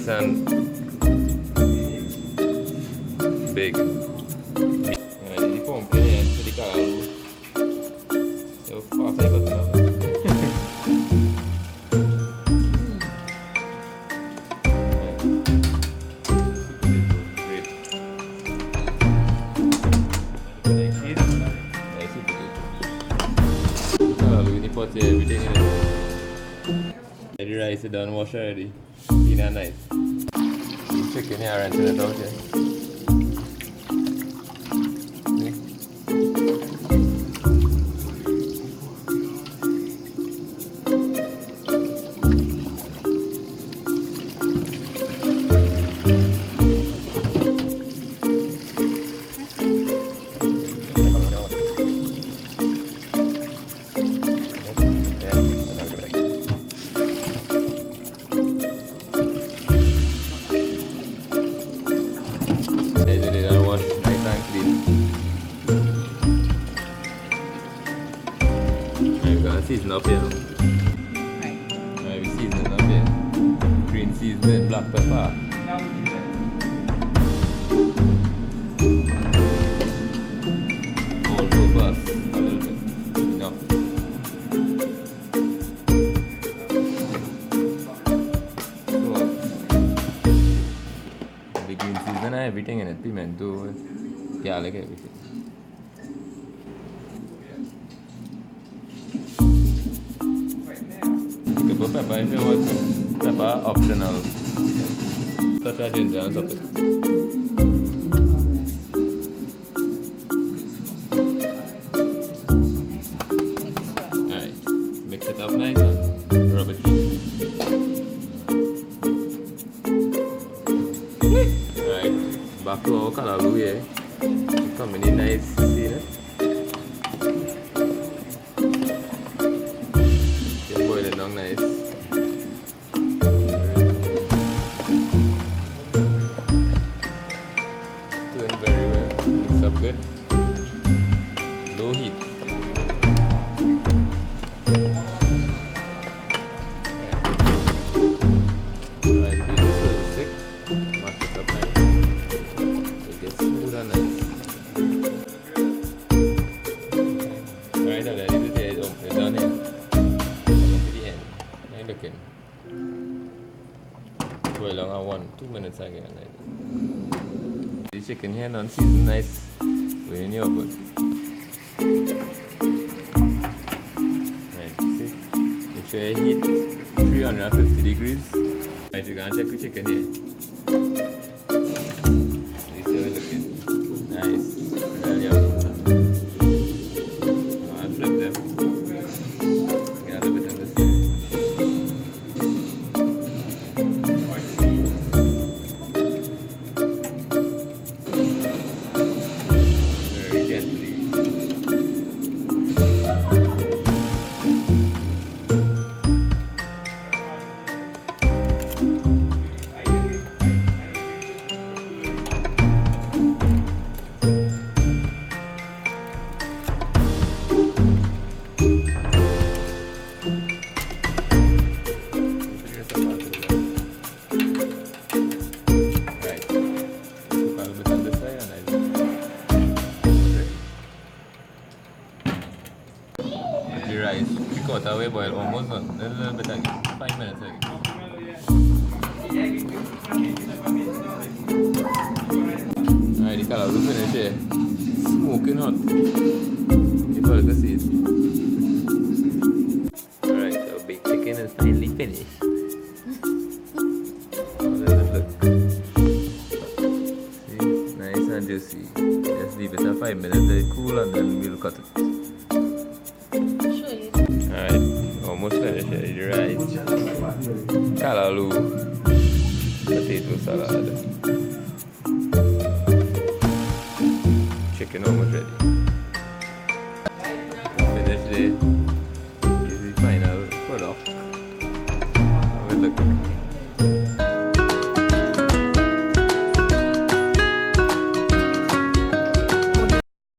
nice and big. Alright, the pump in here to the callaloo. So fast I got now. Everything in it. The rice is done, wash already. Clean and nice. Chicken here, rinsing it out here. Season up here. Right, we season up here. Green seasoning, black pepper. All purpose. A little bit. Enough. So, the green season, everything in it. Pimento, garlic, everything. Pepper if you want. Pepper optional. Such as ginger on top of it. Alright, mix it up nice and rub it. Alright, back to our callaloo here. Coming in nice, see it? Just boil it down nice. Good. Low heat. Right, if you just a little thick, mash it up nice. It gets smooth and nice. Alright, I'll leave it here. It's done here. Come to the end. Now you're looking. Boil on 2 minutes again. The chicken here done seasoned nice. We're in the oven. Right, see? Make sure you heat 350 degrees. Right, you're gonna check the chicken here. You see how it's looking? Nice. Well, yeah. I'll flip them. Get a bit of this. The rice, 3/4 way boil, almost done. A little bit again, 5 minutes again. Alright, the callaloo finish here. Smoking hot. You can see it. Alright, so big chicken is finally finished. Look. See, nice and juicy. Just leave it for 5 minutes, let it cool and then we'll cut it. Alright, almost finished here. The rice, callaloo, potato salad, chicken almost ready. Finished there. This is the final product. Have a look.